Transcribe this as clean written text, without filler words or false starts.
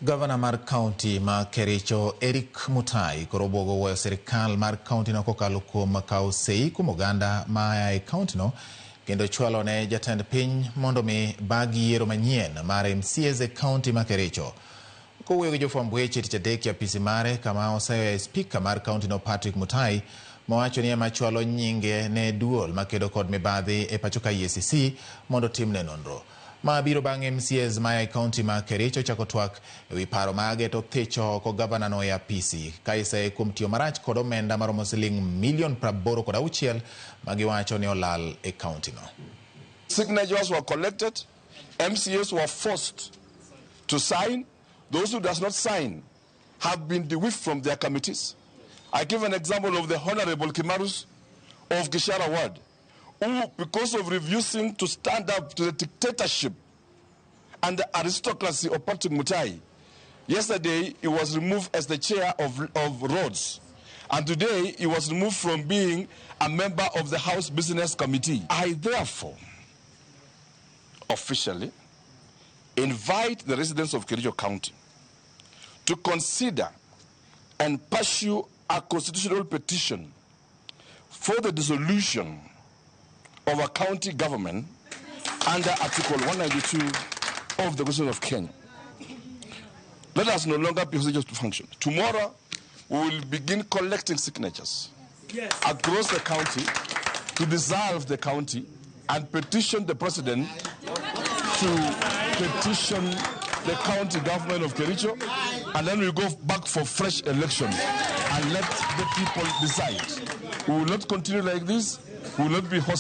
Gavana mar kaunti ma Kericho Erick Mutai koro obwogo weyo sirkal mar kaunti no kokalo kuom kawo sei kuom oganda ma e kaunti no kendo chwalo ne jatend piny mondo mi bag yiero manyien mar MCAs e kaunti ma Kericho. Kowuoyo gi jofwamb weche tich adek e apisi mare kama oseyo spika mar kaunti no Erick Mutai mowacho ni ema chwalo nyinge ne duol makedo kod mibadhi e pacho ka EACC mondo timne nonro. Ma biro bang' MCAs ma e kaunti ma Kericho chako twak ewi paro mage to thicho oko gavana no e apisi ka iseye kuom tiyo marach kod omenda maromo siling milion 86 ma giwacho ni olal e kaunti no. Signatures were collected, MCAs were forced to sign. Those who does not sign have been dewiffed from their committees. I give an example of the Honorable Kimarus of Gishara Ward, who, because of refusing to stand up to the dictatorship and the aristocracy of Erick Mutai, yesterday he was removed as the chair of roads, and today he was removed from being a member of the House Business Committee. I therefore officially invite the residents of Kericho County to consider and pursue a constitutional petition for the dissolution of a county government under Article 192 of the Constitution of Kenya. Let us no longer be just to function. Tomorrow, we will begin collecting signatures across the county to dissolve the county and petition the president to petition the county government of Kericho, and then we go back for fresh elections and let the people decide. We will not continue like this. We will not be hostile.